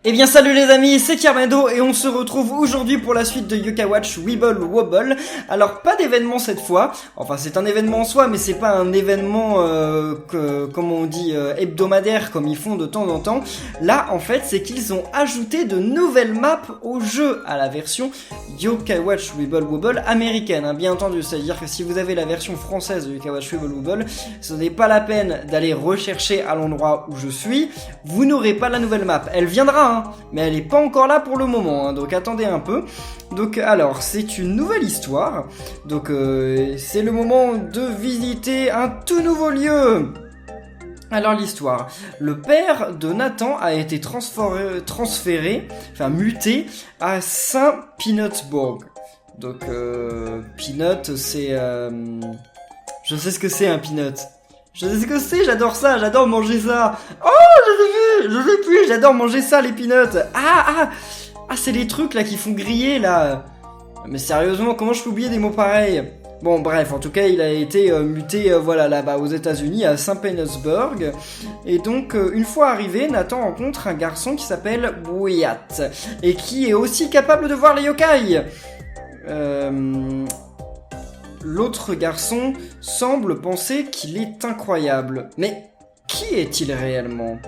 Eh bien salut les amis, c'est Kermendo et on se retrouve aujourd'hui pour la suite de Yokai Watch Wibble Wobble. Alors pas d'événement cette fois, enfin c'est un événement en soi mais c'est pas un événement comme on dit hebdomadaire comme ils font de temps en temps. Là en fait c'est qu'ils ont ajouté de nouvelles maps au jeu à la version Yokai Watch Wibble Wobble américaine, hein, bien entendu. C'est-à-dire que si vous avez la version française de Yokai Watch Wibble Wobble, ce n'est pas la peine d'aller rechercher à l'endroit où je suis, vous n'aurez pas la nouvelle map. Elle viendra, hein, mais elle n'est pas encore là pour le moment, hein, donc attendez un peu. Donc alors, c'est une nouvelle histoire, donc c'est le moment de visiter un tout nouveau lieu. Alors l'histoire, le père de Nathan a été transféré, enfin muté à Saint-Peanutsburg. Donc Peanut, c'est... je sais ce que c'est un peanut. Je sais ce que c'est, j'adore ça, j'adore manger ça. Oh, je sais plus, j'adore manger ça, les peanuts. Ah, c'est les trucs là qui font griller là. Mais sérieusement, comment je peux oublier des mots pareils? Bon, bref, en tout cas, il a été muté, voilà, là-bas aux États-Unis, à Saint-Petersburg. Et donc, une fois arrivé, Nathan rencontre un garçon qui s'appelle Wyatt et qui est aussi capable de voir les yokai. L'autre garçon semble penser qu'il est incroyable. Mais qui est-il réellement?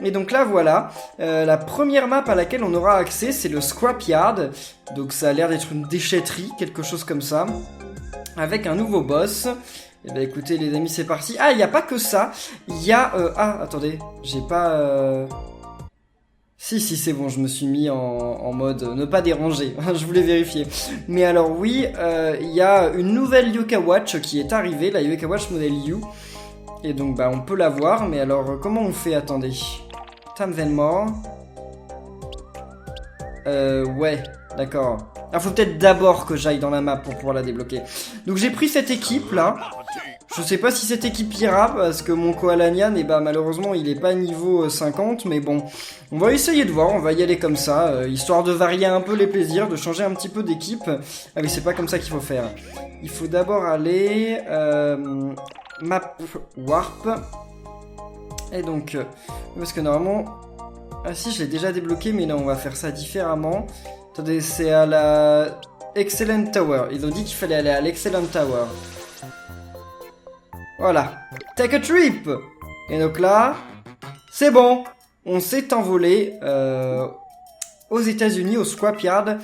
Et donc là voilà, la première map à laquelle on aura accès, c'est le Scrapyard. Donc ça a l'air d'être une déchetterie, quelque chose comme ça, avec un nouveau boss. Et ben écoutez les amis, c'est parti. Ah, il n'y a pas que ça, il y a... attendez, j'ai pas... Si, c'est bon, je me suis mis en mode ne pas déranger, je voulais vérifier. Mais alors oui, il y a une nouvelle Yokai Watch qui est arrivée, la Yokai Watch Model U. Et donc bah on peut la voir, mais alors comment on fait? Attendez. Tam Venmore. Ouais, d'accord. Ah, faut peut-être d'abord que j'aille dans la map pour pouvoir la débloquer. Donc j'ai pris cette équipe là. Je sais pas si cette équipe ira, parce que mon Koalanian, malheureusement, il est pas niveau 50, mais bon, on va essayer de voir, on va y aller comme ça, histoire de varier un peu les plaisirs, de changer un petit peu d'équipe. Ah oui, c'est pas comme ça qu'il faut faire. Il faut d'abord aller... map warp. Et donc, parce que normalement... Ah si, je l'ai déjà débloqué, mais là, on va faire ça différemment. Attendez, c'est à la... Excellent Tower. Ils ont dit qu'il fallait aller à l'Excellent Tower. Voilà, take a trip. Et donc là, c'est bon, on s'est envolé aux États-Unis, au Scrapyard.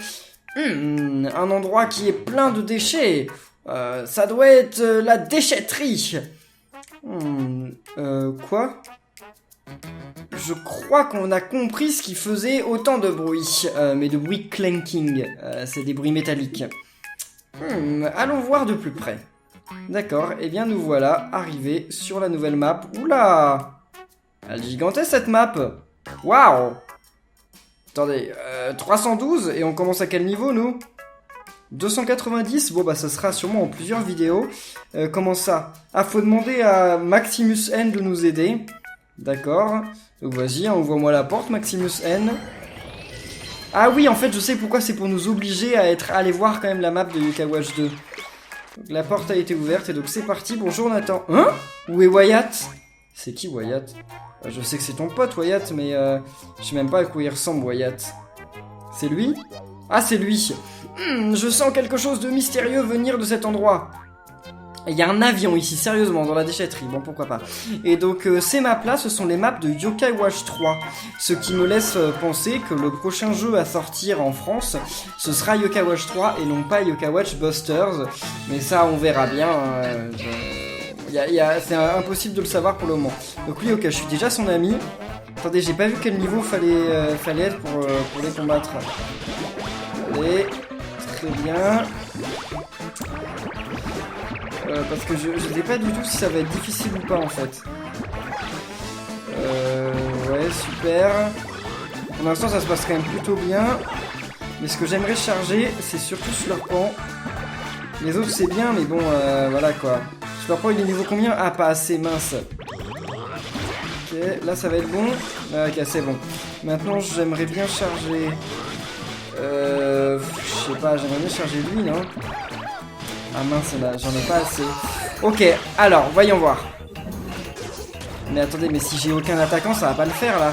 Un endroit qui est plein de déchets. Ça doit être la déchetterie. Quoi? Je crois qu'on a compris ce qui faisait autant de bruit, mais de bruit clanking. C'est des bruits métalliques. Allons voir de plus près. D'accord, et bien nous voilà arrivés sur la nouvelle map. Oula! Elle est gigantesque cette map! Waouh! Attendez, 312 et on commence à quel niveau nous? 290? Bon bah ça sera sûrement en plusieurs vidéos. Comment ça? Ah, faut demander à Maximus N de nous aider. D'accord. Donc vas-y, ouvre-moi la porte Maximus N. Ah oui, en fait je sais pourquoi, c'est pour nous obliger à aller voir quand même la map de Yokai Watch 2. Donc la porte a été ouverte et donc c'est parti. Bonjour Nathan. Hein? Où est Wyatt? C'est qui Wyatt? Je sais que c'est ton pote Wyatt, mais je sais même pas à quoi il ressemble Wyatt. C'est lui? Ah, c'est lui. Je sens quelque chose de mystérieux venir de cet endroit. Il y a un avion ici, sérieusement, dans la déchetterie. Bon, pourquoi pas. Et donc, ces maps-là, ce sont les maps de Yokai Watch 3. Ce qui me laisse penser que le prochain jeu à sortir en France, ce sera Yokai Watch 3 et non pas Yokai Watch Busters. Mais ça, on verra bien. C'est impossible de le savoir pour le moment. Donc oui, ok, je suis déjà son ami. Attendez, j'ai pas vu quel niveau fallait être pour les combattre. Allez, très bien. Parce que je sais pas du tout si ça va être difficile ou pas en fait. Ouais, super. Pour l'instant ça se passe quand même plutôt bien. Mais ce que j'aimerais charger, c'est surtout Slurpant. Les autres c'est bien, mais bon, voilà quoi. Slurpant il est niveau combien? Ah, pas assez, mince. Ok, là ça va être bon. Ok, c'est bon. Maintenant j'aimerais bien charger... je sais pas, j'aimerais bien charger lui, non? Ah mince, là, j'en ai pas assez. Ok, alors, voyons voir. Mais attendez, mais si j'ai aucun attaquant, ça va pas le faire, là.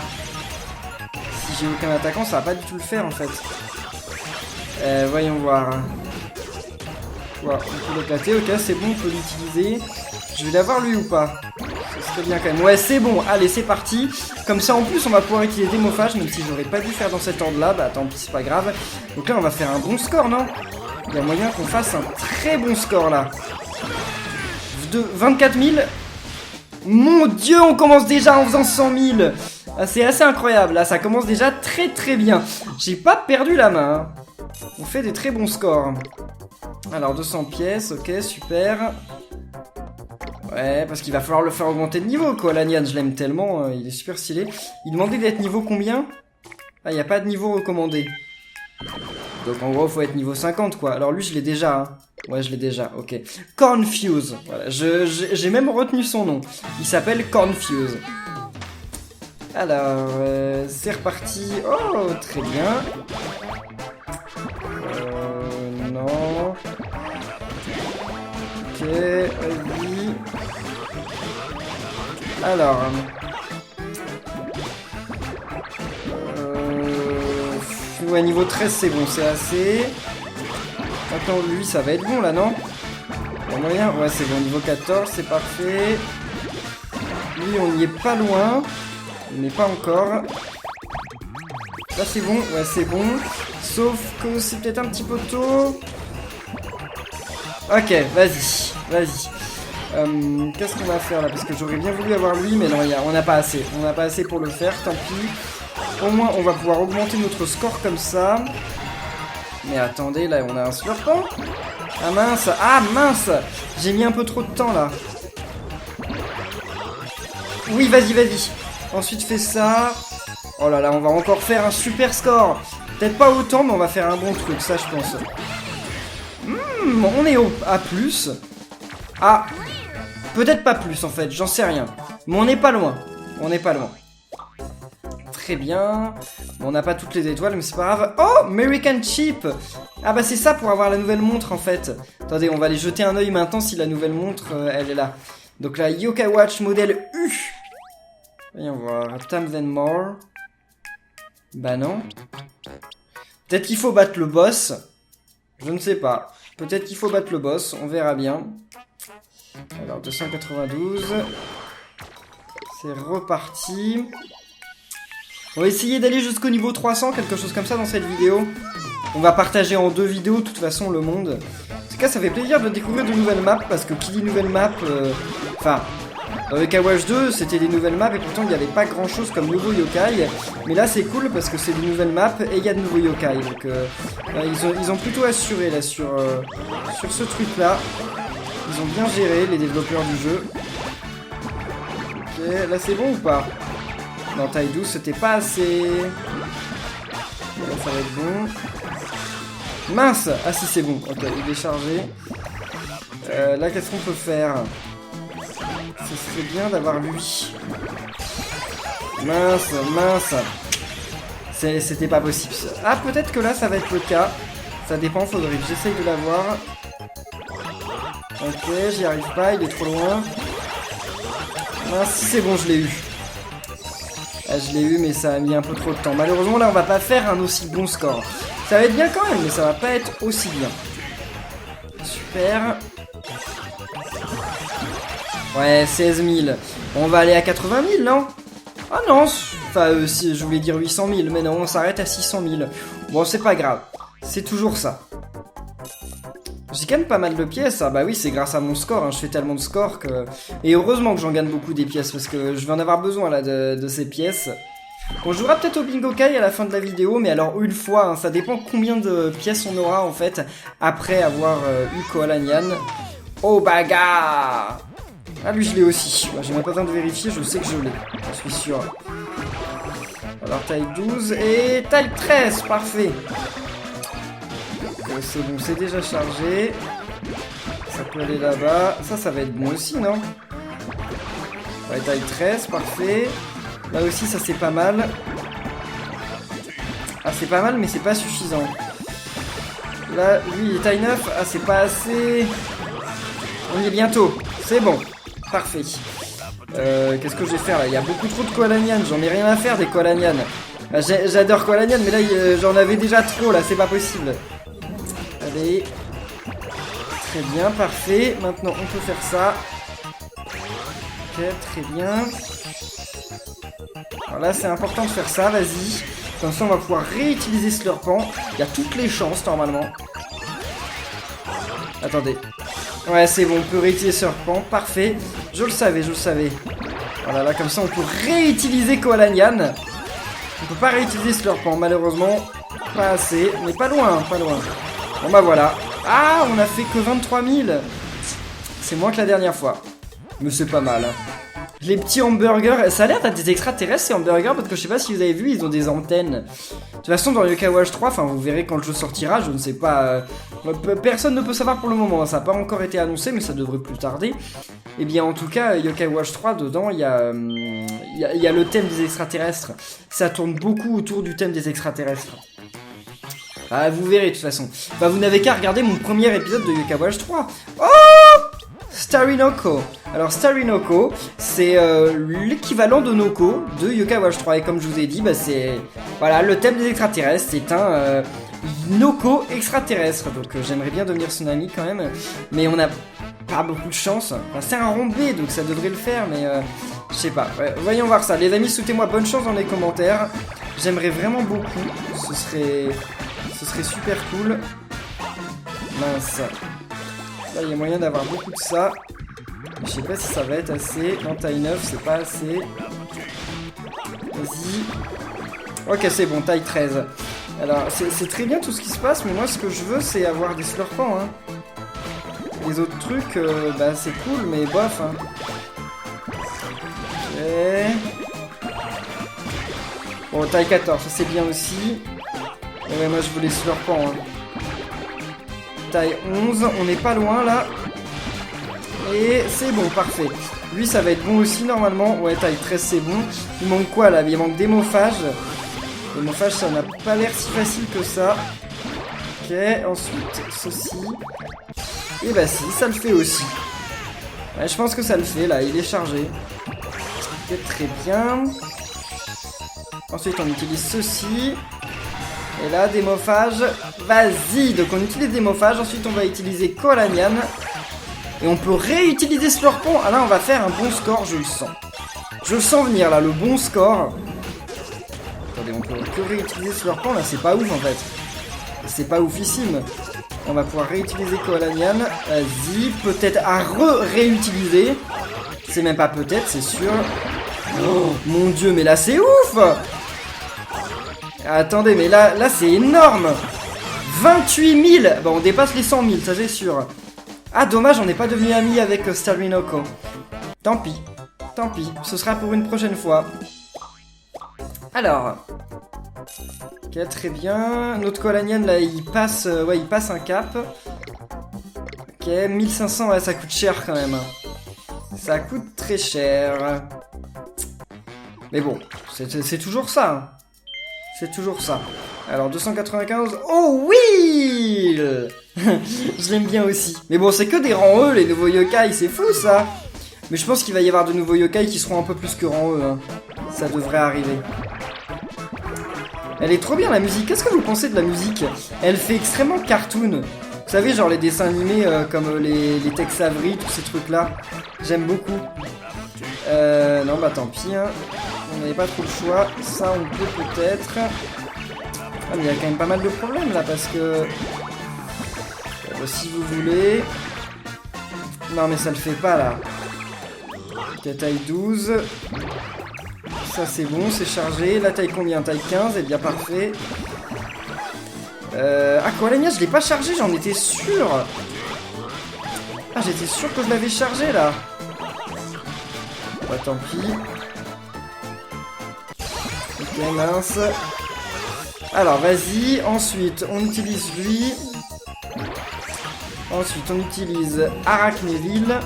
j'ai aucun attaquant, ça va pas du tout le faire en fait. Voyons voir. Voilà, on peut l'éclater, ok, c'est bon, on peut l'utiliser. Je vais l'avoir lui ou pas? Ce serait bien quand même. Ouais, c'est bon, allez, c'est parti. Comme ça, en plus, on va pouvoir utiliser Démophage, même si j'aurais pas dû faire dans cet ordre-là. Bah, tant pis, c'est pas grave. Donc là, on va faire un bon score, non? Il y a moyen qu'on fasse un très bon score, là. De 24 000. Mon Dieu, on commence déjà en faisant 100 000. Ah, c'est assez incroyable, là, ça commence déjà très très bien. J'ai pas perdu la main. On fait des très bons scores. Alors, 200 pièces, ok, super. Ouais, parce qu'il va falloir le faire augmenter de niveau, quoi. Lanian, je l'aime tellement, il est super stylé. Il demandait d'être niveau combien? Ah, il n'y a pas de niveau recommandé. Donc en gros, faut être niveau 50, quoi. Alors lui, je l'ai déjà, hein. Ouais, je l'ai déjà, ok. Cornfuse, voilà, j'ai même retenu son nom. Il s'appelle Cornfuse. Alors, c'est reparti. Oh, très bien. Non. Ok, vas-y. Alors... ouais, niveau 13, c'est bon, c'est assez. Attends, lui, ça va être bon, là, non? Bon, moyen? Ouais, c'est bon, niveau 14, c'est parfait. Lui, on n'y est pas loin. Il n'est pas encore. Là, c'est bon, ouais, c'est bon. Sauf que c'est peut-être un petit peu tôt. Ok, vas-y, vas-y. Qu'est-ce qu'on va faire là? Parce que j'aurais bien voulu avoir lui, mais non, on n'a pas assez. On n'a pas assez pour le faire, tant pis. Au moins, on va pouvoir augmenter notre score comme ça. Mais attendez, là, on a un slurpant. Ah mince, ah mince. J'ai mis un peu trop de temps là. Oui, vas-y, vas-y. Ensuite, fais ça. Oh là là, on va encore faire un super score. Peut-être pas autant, mais on va faire un bon truc, ça, je pense. On est au A+. Ah, peut-être pas plus, en fait, j'en sais rien. Mais on n'est pas loin. On n'est pas loin. Très bien. Bon, on n'a pas toutes les étoiles, mais c'est pas grave. Oh, American Chip. Ah bah c'est ça pour avoir la nouvelle montre, en fait. Attendez, on va aller jeter un oeil maintenant si la nouvelle montre, elle est là. Donc la Yokai Watch modèle U. Voyons voir. Time then more. Bah non. Peut-être qu'il faut battre le boss. Je ne sais pas. Peut-être qu'il faut battre le boss. On verra bien. Alors, 292. C'est reparti. On va essayer d'aller jusqu'au niveau 300, quelque chose comme ça dans cette vidéo. On va partager en 2 vidéos, de toute façon, le monde. En tout cas, ça fait plaisir de découvrir de nouvelles maps, parce que qui dit nouvelles maps... Enfin, dans Yokai Watch 2, c'était des nouvelles maps, et pourtant, il n'y avait pas grand-chose comme nouveau yokai. Mais là, c'est cool, parce que c'est des nouvelles maps, et il y a de nouveaux yokai. Donc, ils ont plutôt assuré, là, sur ce truc-là. Ils ont bien géré, les développeurs du jeu. Ok, là, c'est bon ou pas? Non, taille 12, c'était pas assez. Là, ça va être bon. Mince! Ah si, c'est bon. Ok, il est chargé. Là, qu'est-ce qu'on peut faire? Ce serait bien d'avoir lui. Mince, mince. C'était pas possible. Ah, peut-être que là, ça va être le cas. Ça dépend, faudrait que j'essaye de l'avoir. Ok, j'y arrive pas, il est trop loin. Mince, si c'est bon, je l'ai eu. Ah, je l'ai eu, mais ça a mis un peu trop de temps. Malheureusement, là, on va pas faire un aussi bon score. Ça va être bien quand même, mais ça va pas être aussi bien. Super. Ouais, 16 000. On va aller à 80 000, non? Ah non, enfin, si, je voulais dire 800 000, mais non, on s'arrête à 600 000. Bon, c'est pas grave. C'est toujours ça. J'ai quand même pas mal de pièces. Ah bah oui, c'est grâce à mon score, hein. Je fais tellement de scores que... Et heureusement que j'en gagne beaucoup des pièces, parce que je vais en avoir besoin là de ces pièces. On jouera peut-être au Bingo Kai à la fin de la vidéo, mais alors une fois, hein, ça dépend combien de pièces on aura en fait, après avoir eu Koala Nyan. Oh bagarre! Ah lui je l'ai aussi, j'ai même pas besoin de vérifier, je sais que je l'ai, je suis sûr. Alors taille 12 et taille 13, parfait. C'est bon, c'est déjà chargé. Ça peut aller là-bas. Ça va être bon aussi, non? Ouais, taille 13, parfait. Là aussi, ça c'est pas mal. Ah, c'est pas mal, mais c'est pas suffisant. Là, lui, il est taille 9. Ah, c'est pas assez. On y est bientôt. C'est bon. Parfait. Qu'est-ce que je vais faire là? Il y a beaucoup trop de Koala Nyan. J'en ai rien à faire des Koala Nyan. J'adore Koalanian, mais là, j'en avais déjà trop, là, c'est pas possible. Allez. Très bien, parfait. Maintenant, on peut faire ça. Ok, très bien. Alors là, c'est important de faire ça, vas-y. Comme ça, on va pouvoir réutiliser Slurpant. Il y a toutes les chances, normalement. Attendez. Ouais, c'est bon, on peut réutiliser Slurpant. Parfait. Je le savais, je le savais. Voilà, là, comme ça, on peut réutiliser Koalanian. On peut pas réutiliser Slurpant, malheureusement. Pas assez. Mais pas loin, pas loin. Bon, bah voilà. Ah, on a fait que 23 000. C'est moins que la dernière fois. Mais c'est pas mal. Les petits hamburgers, ça a l'air d'être des extraterrestres ces hamburgers parce que je sais pas si vous avez vu, ils ont des antennes. De toute façon dans Yokai Watch 3, enfin vous verrez quand le jeu sortira, je ne sais pas, personne ne peut savoir pour le moment, ça n'a pas encore été annoncé mais ça devrait plus tarder. Et bien en tout cas, Yokai Watch 3, dedans il y a le thème des extraterrestres, ça tourne beaucoup autour du thème des extraterrestres. Ah, vous verrez de toute façon. Bah vous n'avez qu'à regarder mon premier épisode de Yokai Watch 3. Oh, Starry Noko. Alors Starry Noko, c'est l'équivalent de Noko de Yokai Watch 3 et comme je vous ai dit, bah c'est voilà le thème des extraterrestres, c'est un Noko extraterrestre. Donc j'aimerais bien devenir son ami quand même, mais on n'a pas beaucoup de chance. Enfin, c'est un rond B, donc ça devrait le faire, mais je sais pas. Ouais, voyons voir ça. Les amis, souhaitez-moi bonne chance dans les commentaires. J'aimerais vraiment beaucoup. Ce serait super cool. Mince. Là, il y a moyen d'avoir beaucoup de ça. Je sais pas si ça va être assez. Non, taille 9, c'est pas assez. Vas-y. Ok, c'est bon, taille 13. Alors, c'est très bien tout ce qui se passe, mais moi, ce que je veux, c'est avoir des slurpants. Hein. Les autres trucs, bah, c'est cool, mais bof. Hein. Ok. Bon, taille 14, ça c'est bien aussi. Et ouais, moi, je veux les slurpants. Hein. Taille 11, on n'est pas loin là. Et c'est bon, parfait. Lui, ça va être bon aussi normalement. Ouais, taille 13, c'est bon. Il manque quoi là? Il manque démophage. Démophage, ça n'a pas l'air si facile que ça. Ok, ensuite, ceci. Et bah si, ça le fait aussi. Ouais, je pense que ça le fait là, il est chargé. Ok, très bien. Ensuite, on utilise ceci. Et là, démophage, vas-y. Donc on utilise démophage, ensuite on va utiliser Koalanian. Et on peut réutiliser Slurpant. Ah là, on va faire un bon score, je le sens. Je le sens venir là, le bon score. Attendez, on peut que réutiliser Slurpant, là c'est pas ouf en fait. C'est pas oufissime. On va pouvoir réutiliser Koalanian. Vas-y, peut-être à réutiliser. C'est même pas peut-être, c'est sûr. Oh mon dieu, mais là c'est ouf. Attendez, mais là c'est énorme. 28 000. Bon, on dépasse les 100 000, ça c'est sûr. Ah, dommage, on n'est pas devenu amis avec Starry Noko. Tant pis. Tant pis. Ce sera pour une prochaine fois. Alors. Ok, très bien. Notre Koalanian, là, il passe un cap. Ok, 1500, ouais, ça coûte cher quand même. Ça coûte très cher. Mais bon, c'est toujours ça. Hein. C'est toujours ça. Alors 295. Oh oui. Je l'aime bien aussi. Mais bon, c'est que des rangs E, les nouveaux yokai, c'est fou ça. Mais je pense qu'il va y avoir de nouveaux yokai qui seront un peu plus que rang E. Hein. Ça devrait arriver. Elle est trop bien la musique. Qu'est-ce que vous pensez de la musique? Elle fait extrêmement cartoon. Vous savez, genre les dessins animés comme les Tex Avery, tous ces trucs-là. J'aime beaucoup. Non, bah tant pis. Hein. On n'avait pas trop le choix. Ça, on peut peut-être. Ah, mais il y a quand même pas mal de problèmes là parce que. Si vous voulez. Non, mais ça le fait pas là. Ok, taille 12. Ça, c'est bon, c'est chargé. La taille combien? Taille 15, et bien parfait. Ah, Koalania, je l'ai pas chargé, j'en étais sûr. Ah, j'étais sûr que je l'avais chargé là. Bah, tant pis. Ok, mince. Alors, vas-y. Ensuite, on utilise lui. Ensuite, on utilise Arachnéville.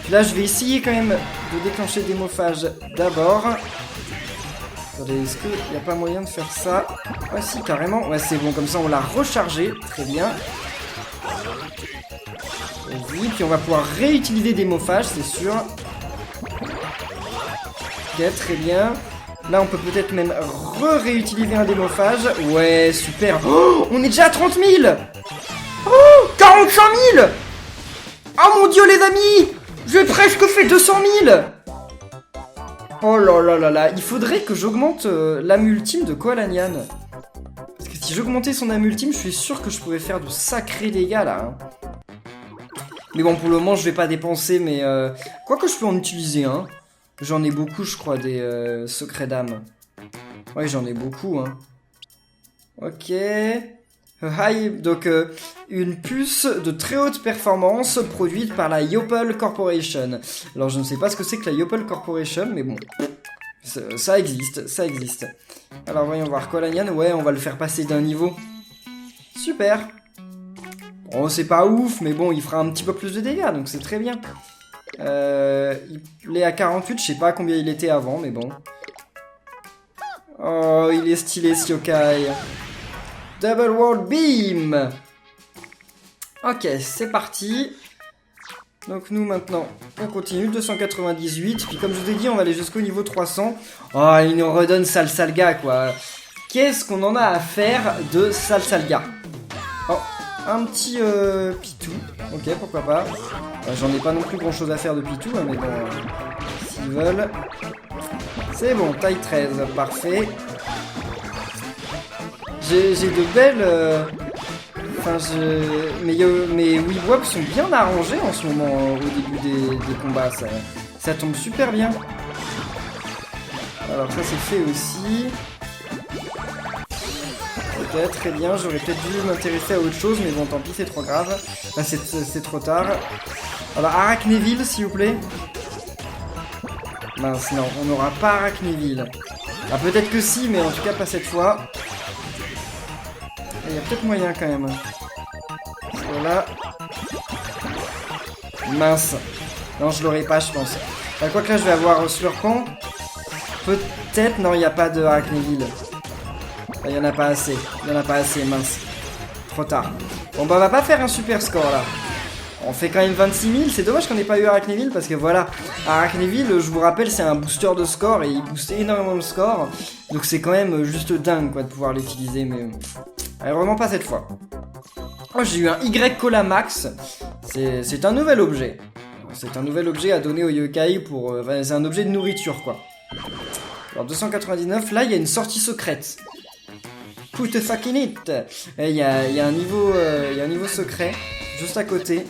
Là, je vais essayer quand même de déclencher Démophage d'abord. Attendez, est-ce qu'il n'y a pas moyen de faire ça? Ah si, carrément. Ouais, c'est bon, comme ça, on l'a rechargé. Très bien. Vas-y, puis on va pouvoir réutiliser Démophage, c'est sûr. Ok, très bien. Là, on peut peut-être même réutiliser un démophage. Ouais, super. Oh, on est déjà à 30 000. Oh, 45 000. Oh mon dieu, les amis. J'ai presque fait 200 000. Oh là là là là. Il faudrait que j'augmente l'âme ultime de Koala Nyan. Parce que si j'augmentais son âme ultime, je suis sûr que je pouvais faire de sacrés dégâts, là. Hein. Mais bon, pour le moment, je vais pas dépenser, mais... Quoi que je peux en utiliser, hein. J'en ai beaucoup, je crois, des secrets d'âme. Ouais, j'en ai beaucoup, hein. Ok. Donc, une puce de très haute performance produite par la Yopel Corporation. Alors, je ne sais pas ce que c'est que la Yopel Corporation, mais bon. Ça existe, ça existe. Alors, voyons voir. Koala Nyan, ouais, on va le faire passer d'un niveau. Super. Bon, c'est pas ouf, mais bon, il fera un petit peu plus de dégâts, donc c'est très bien. Il est à 48, je sais pas combien il était avant, mais bon. Oh, il est stylé ce yokai. Double World Beam. Ok, c'est parti. Donc nous maintenant, on continue, 298. Puis comme je vous ai dit, on va aller jusqu'au niveau 300. Oh, il nous redonne Salsalga, quoi. Qu'est-ce qu'on en a à faire de Salsalga? Oh, un petit Pitou. Ok, pourquoi pas. J'en ai pas non plus grand-chose à faire de Pitou, hein, mais bon, s'ils veulent. C'est bon, taille 13, parfait. J'ai de belles... Enfin, mes Weebwebs sont bien arrangés en ce moment, au début des combats. Ça tombe super bien. Alors ça, c'est fait aussi. Ok, très bien. J'aurais peut-être dû m'intéresser à autre chose, mais bon, tant pis, c'est trop grave. Là, c'est trop tard. Alors, Arachnéville, s'il vous plaît. Mince, non, on n'aura pas Arachnéville. Ah, peut-être que si, mais en tout cas, pas cette fois. Il y a peut-être moyen quand même. Voilà. Mince. Non, je l'aurai pas, je pense. Quoi que là, je vais avoir Slurpant. Peut-être. Non, il n'y a pas de Arachnéville. Il n'y en a pas assez. Il n'y en a pas assez, mince. Trop tard. Bon, bah, on va pas faire un super score là. On fait quand même 26 000. C'est dommage qu'on n'ait pas eu Arachnéville parce que voilà. Arachnéville, je vous rappelle, c'est un booster de score et il booste énormément de score. Donc c'est quand même juste dingue quoi de pouvoir l'utiliser. Mais. Allez, vraiment pas cette fois. Oh, j'ai eu un Y Cola Max. C'est un nouvel objet. C'est un nouvel objet à donner au yokai pour... c'est un objet de nourriture, quoi. Alors, 299. Là, il y a une sortie secrète. Put a fucking it. Il y a un niveau secret. Juste à côté.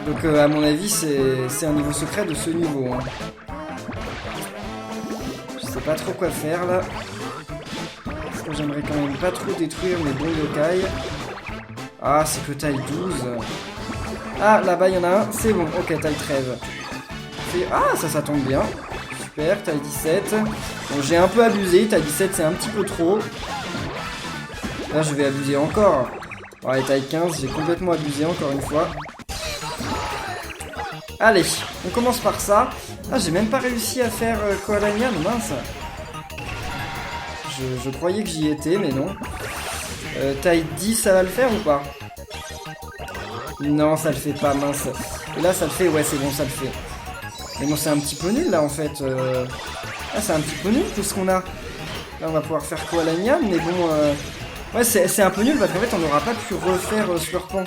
Donc, à mon avis, c'est un niveau secret de ce niveau. Hein. Je sais pas trop quoi faire, là. J'aimerais quand même pas trop détruire mes bons yokai. Ah, c'est que taille 12. Ah, là-bas, il y en a un. C'est bon. Ok, taille 13. Ah, ça tombe bien. Super, taille 17. Bon, j'ai un peu abusé. Taille 17, c'est un petit peu trop. Là, je vais abuser encore. Ouais, taille 15, j'ai complètement abusé encore une fois. Allez, on commence par ça. Ah, j'ai même pas réussi à faire Koala Nyan, mince. Je croyais que j'y étais, mais non. Taille 10, ça va le faire ou pas? Non, ça le fait pas, mince. Et là, ça le fait, ouais, c'est bon, ça le fait. Mais bon, c'est un petit peu nul, là, en fait. Ah, c'est un petit peu nul, tout ce qu'on a. Là, on va pouvoir faire Koala Nyan, mais bon... Ouais, c'est un peu nul, parce qu'en fait, on n'aura pas pu refaire Slurpant.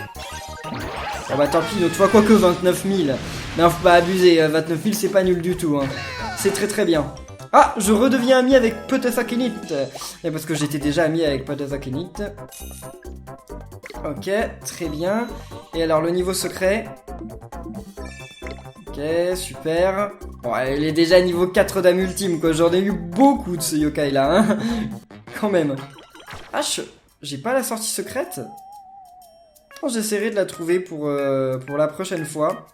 Ah bah, tant pis, une autre fois, quoique 29 000. Non, faut pas abuser, 29 000, c'est pas nul du tout, hein. C'est très très bien. Ah, je redeviens ami avec Potasakinit. Et parce que j'étais déjà ami avec Potasakinit. Ok, très bien. Et alors le niveau secret. Ok, super. Bon, il est déjà niveau 4 d'âme ultime, quoi. J'en ai eu beaucoup de ce yokai là, hein. Quand même. Ah, j'ai pas la sortie secrète. Oh, j'essaierai de la trouver pour la prochaine fois.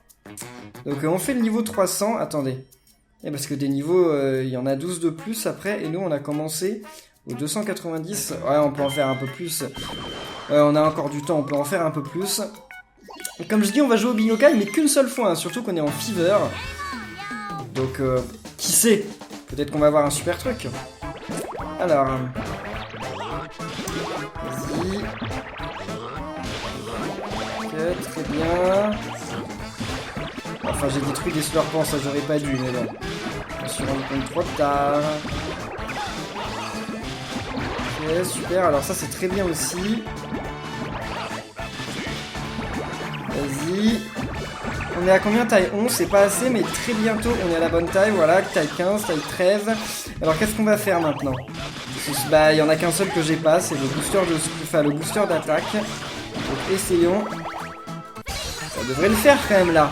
Donc on fait le niveau 300. Attendez. Et parce que des niveaux, il y en a 12 de plus après, et nous on a commencé au 290. Ouais, on peut en faire un peu plus. On a encore du temps, on peut en faire un peu plus. Et comme je dis, on va jouer au Binokai, mais qu'une seule fois, hein, surtout qu'on est en fever. Donc, qui sait? Peut-être qu'on va avoir un super truc. Alors... Vas-y. Ok, très bien. Enfin, j'ai détruit des slurpants, ça j'aurais pas dû, mais bon. Je me suis rendu compte trop tard. Ok, super. Alors ça, c'est très bien aussi. Vas-y. On est à combien? Taille 11, c'est pas assez, mais très bientôt, on est à la bonne taille. Voilà, taille 15, taille 13. Alors, qu'est-ce qu'on va faire maintenant? Bah, il y en a qu'un seul que j'ai pas, c'est le booster de... Enfin, le booster d'attaque. Donc, essayons. Ça devrait le faire, quand même, là.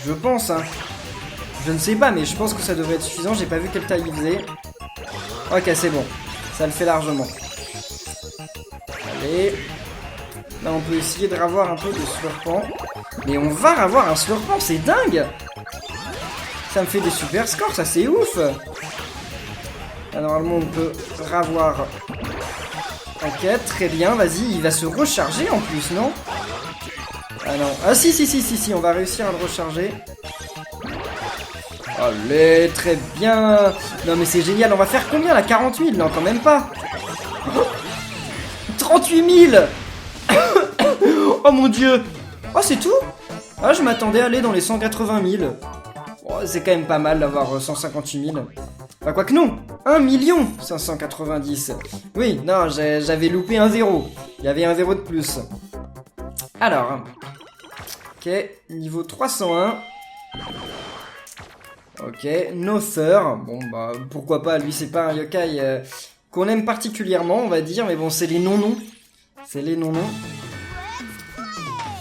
Je pense, hein. Je ne sais pas, mais je pense que ça devrait être suffisant. J'ai pas vu quelle taille il faisait. Ok, c'est bon. Ça le fait largement. Allez. Là, on peut essayer de ravoir un peu de slurpant. Mais on va ravoir un slurpant, c'est dingue! Ça me fait des super scores, ça c'est ouf! Là, normalement, on peut ravoir. Ok, très bien, vas-y, il va se recharger en plus, non? Ah non. Ah si, on va réussir à le recharger. Allez, très bien! Non mais c'est génial, on va faire combien là? 40 000? Non, quand même pas! 38 000! Oh mon dieu! Oh, c'est tout? Ah, je m'attendais à aller dans les 180 000. Oh, c'est quand même pas mal d'avoir 158 000. Bah, quoique non! 1 590 000. Oui, non, j'avais loupé un 0. Il y avait un 0 de plus. Alors. Ok, niveau 301. Ok, Nother. Bon, bah, pourquoi pas, lui, c'est pas un yokai qu'on aime particulièrement, on va dire, mais bon, c'est les non-noms. C'est les non-noms.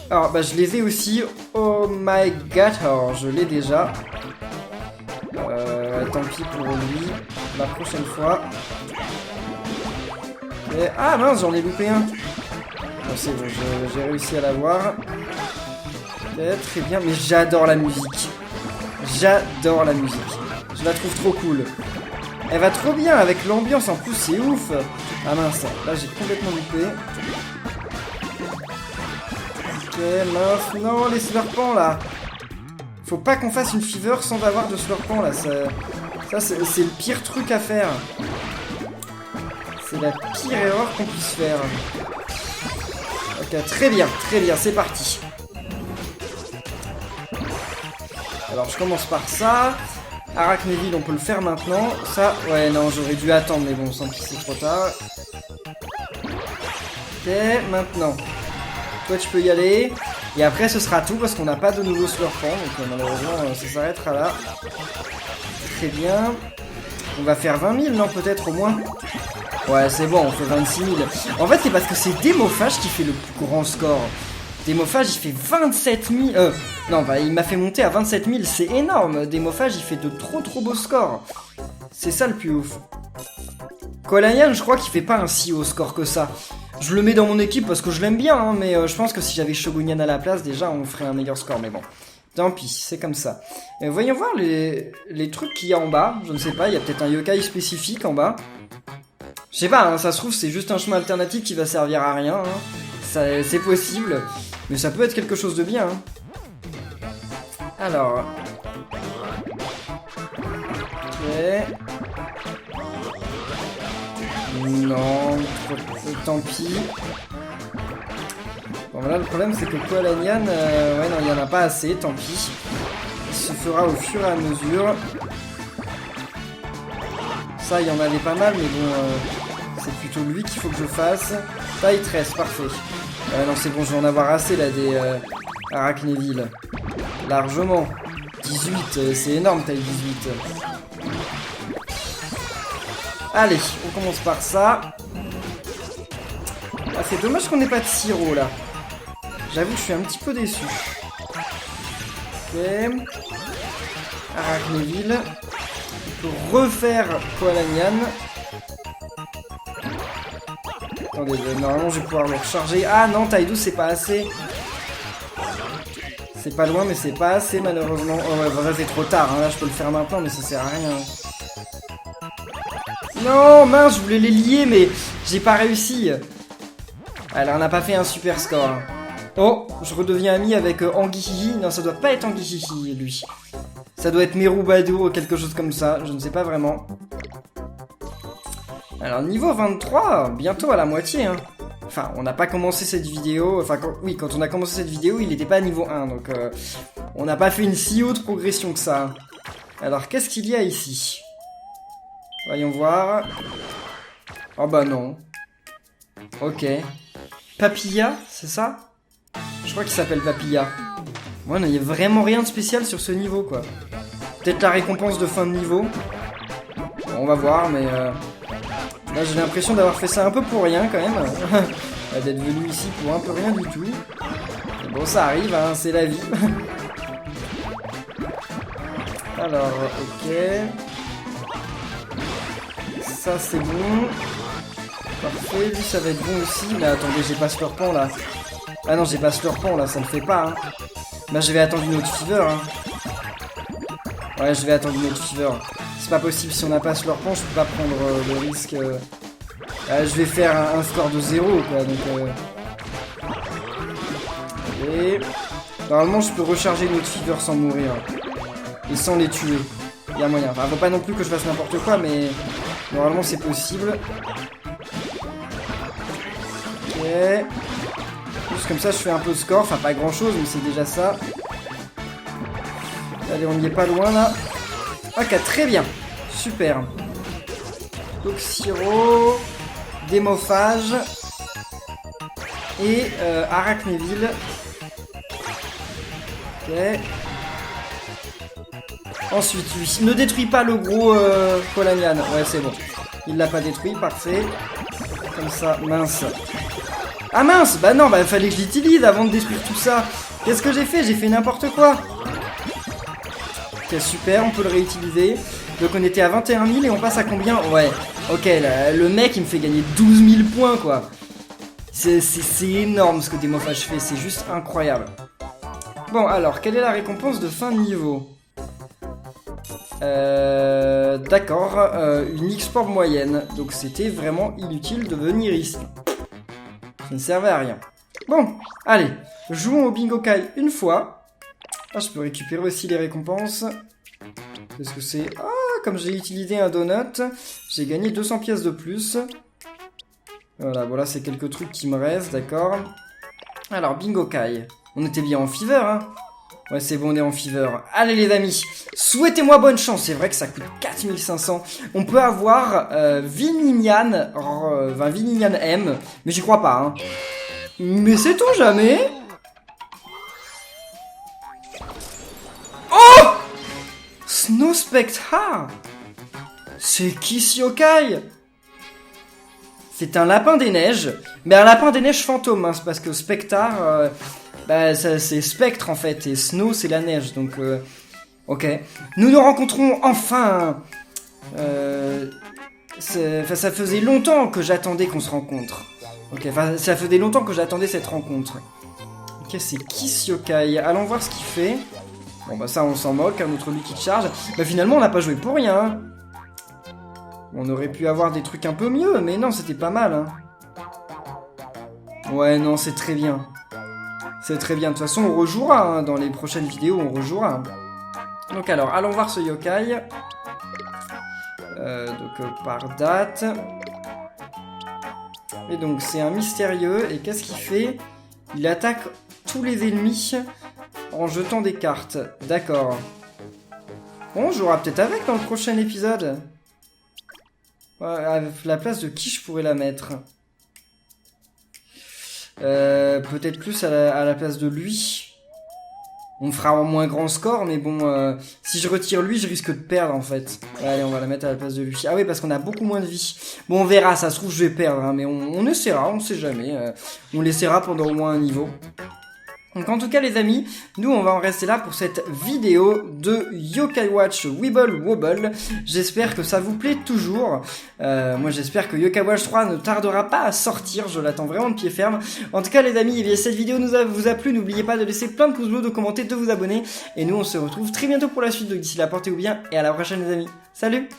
Alors, bah, je les ai aussi. Oh my god, alors, je l'ai déjà. Tant pis pour lui. La prochaine fois. Et... Ah mince, j'en ai loupé un. Bon, c'est bon, j'ai réussi à l'avoir. Ok, très bien, mais j'adore la musique. J'adore la musique. Je la trouve trop cool. Elle va trop bien avec l'ambiance, en plus, c'est ouf. Ah mince, là j'ai complètement loupé. Ok, mince, non, les slurpants là. Faut pas qu'on fasse une fever sans avoir de slurpants là. Ça c'est le pire truc à faire. C'est la pire erreur qu'on puisse faire. Ok, très bien, c'est parti. Alors je commence par ça. Arachnéville, on peut le faire maintenant. Ça, ouais, non, j'aurais dû attendre, mais bon, sans pis, c'est trop tard. Ok, maintenant. Toi, tu peux y aller. Et après, ce sera tout, parce qu'on n'a pas de nouveaux slurpants. Donc, malheureusement, ça s'arrêtera là. Très bien. On va faire 20 000, non, peut-être, au moins. Ouais, c'est bon, on fait 26 000. En fait, c'est parce que c'est Démophage qui fait le plus grand score. Démophage, il fait 27 000... Non, bah, il m'a fait monter à 27 000, c'est énorme. Démophage, il fait de trop beaux scores. C'est ça le plus ouf. Kolayan, je crois qu'il fait pas un si haut score que ça. Je le mets dans mon équipe parce que je l'aime bien, hein, mais je pense que si j'avais Shogunyan à la place, déjà, on ferait un meilleur score, mais bon. Tant pis, c'est comme ça. Voyons voir les trucs qu'il y a en bas. Je ne sais pas, il y a peut-être un yokai spécifique en bas. Je sais pas, hein, ça se trouve, c'est juste un chemin alternatif qui va servir à rien. Hein. C'est possible, mais ça peut être quelque chose de bien. Hein. Alors... Ok... Non, tant pis. Bon, voilà, le problème c'est que Koalanian, ouais, non, il n'y en a pas assez, tant pis. Il se fera au fur et à mesure. Ça, il y en avait pas mal, mais bon, c'est plutôt lui qu'il faut que je fasse. Taille 13, parfait. Non, c'est bon, je vais en avoir assez, là, des Arachnéville. Largement. 18, c'est énorme, taille 18. Allez, on commence par ça. Ah, c'est dommage qu'on n'ait pas de sirop, là. J'avoue que je suis un petit peu déçu. Ok. Arachnéville. On peut refaire Koalanian. Attendez, normalement je vais pouvoir le recharger. Ah non, taille 12, c'est pas assez. C'est pas loin, mais c'est pas assez, malheureusement. Oh ouais, voilà, c'est trop tard. Hein. Là, je peux le faire maintenant, mais ça sert à rien. Non, mince, je voulais les lier, mais j'ai pas réussi. Alors, on n'a pas fait un super score. Oh, je redeviens ami avec Anguihihi. Non, ça doit pas être Anguihihi, lui. Ça doit être Merubado ou quelque chose comme ça. Je ne sais pas vraiment. Alors, niveau 23, bientôt à la moitié. Hein. Enfin, on n'a pas commencé cette vidéo... Enfin, quand on a commencé cette vidéo, il n'était pas à niveau 1, donc on n'a pas fait une si haute progression que ça. Alors, qu'est-ce qu'il y a ici? Voyons voir. Oh bah non. Ok. Papilla, c'est ça? Je crois qu'il s'appelle Papilla. Ouais, non, il n'y a vraiment rien de spécial sur ce niveau, quoi. Peut-être la récompense de fin de niveau. Bon, on va voir, mais... Là, j'ai l'impression d'avoir fait ça un peu pour rien, quand même. D'être venu ici pour un peu rien du tout. Mais bon, ça arrive, hein, c'est la vie. Alors, ok. Ça, c'est bon. Parfait, lui, ça va être bon aussi. Mais attendez, j'ai pas Slurpant, là. Ah non, j'ai pas Slurpant, là, ça le fait pas, hein. Bah, je vais attendre une autre Fever, hein. Ouais, je vais attendre une autre Fever. C'est pas possible, si on n'a pas Slurpant, je peux pas prendre le risque. Je vais faire un score de 0, quoi, donc... Et... Normalement, je peux recharger une autre Fever sans mourir. Et sans les tuer. Il y a moyen. Enfin, faut pas non plus que je fasse n'importe quoi, mais... Normalement, c'est possible. Ok. Juste comme ça, je fais un peu de score. Enfin, pas grand-chose, mais c'est déjà ça. Allez, on y est pas loin, là. Ok, très bien. Super. Toxiro. Démophage. Et Arachnéville. Ok. Ensuite, lui, ne détruis pas le gros Polanian. Ouais, c'est bon. Il l'a pas détruit, parfait. Comme ça, mince. Ah mince! Bah non, bah fallait que je l'utilise avant de détruire tout ça. Qu'est-ce que j'ai fait? J'ai fait n'importe quoi. Ok, super, on peut le réutiliser. Donc on était à 21 000 et on passe à combien? Ouais, ok, là, le mec il me fait gagner 12 000 points, quoi. C'est énorme ce que Démophage fait, c'est juste incroyable. Bon, alors, quelle est la récompense de fin de niveau? D'accord, une X-Port moyenne. Donc c'était vraiment inutile de venir ici. Ça ne servait à rien. Bon, allez, jouons au Bingo Kai une fois. Ah, je peux récupérer aussi les récompenses. Qu'est-ce que c'est? Ah, comme j'ai utilisé un donut, j'ai gagné 200 pièces de plus. Voilà, c'est quelques trucs qui me restent, d'accord. Alors, Bingo Kai. On était bien en Fever, hein. Ouais, c'est bon, on est en Fever. Allez, les amis, souhaitez-moi bonne chance. C'est vrai que ça coûte 4500. On peut avoir Vinignan, Vinignan M, mais j'y crois pas, hein. Mais sait-on jamais? Oh! Snow Spectre. C'est qui ce yokai? C'est un lapin des neiges, mais un lapin des neiges fantôme, hein, c'est parce que Spectre, bah, c'est Spectre en fait, et Snow c'est la neige, donc ok. Nous nous rencontrons enfin. Ça faisait longtemps que j'attendais qu'on se rencontre. Ok, enfin ça faisait longtemps que j'attendais cette rencontre. Ok, c'est qui ce yokai? Allons voir ce qu'il fait. Bon bah ça on s'en moque, un autre lui qui charge. Bah finalement on n'a pas joué pour rien. On aurait pu avoir des trucs un peu mieux, mais non, c'était pas mal, hein. Ouais, non, c'est très bien. C'est très bien. De toute façon, on rejouera, hein. Dans les prochaines vidéos, on rejouera. Donc alors, allons voir ce yokai. Par date. Et donc, c'est un mystérieux. Et qu'est-ce qu'il fait? Il attaque tous les ennemis en jetant des cartes. D'accord. Bon, on jouera peut-être avec dans le prochain épisode. À la place de qui je pourrais la mettre? Peut-être plus à la place de lui. On fera un moins grand score, mais bon, si je retire lui, je risque de perdre en fait. Allez, on va la mettre à la place de lui. Ah oui, parce qu'on a beaucoup moins de vie. Bon, on verra, ça se trouve, je vais perdre, hein, mais on essaiera, on sait jamais. On l'essaiera pendant au moins un niveau. Donc en tout cas les amis, nous on va en rester là pour cette vidéo de Yokai Watch Weeble Wobble. J'espère que ça vous plaît toujours. Moi j'espère que Yokai Watch 3 ne tardera pas à sortir, je l'attends vraiment de pied ferme. En tout cas les amis, eh bien, cette vidéo vous a plu, n'oubliez pas de laisser plein de pouces bleus, de commenter, de vous abonner. Et nous on se retrouve très bientôt pour la suite, donc d'ici là portez-vous bien et à la prochaine les amis. Salut!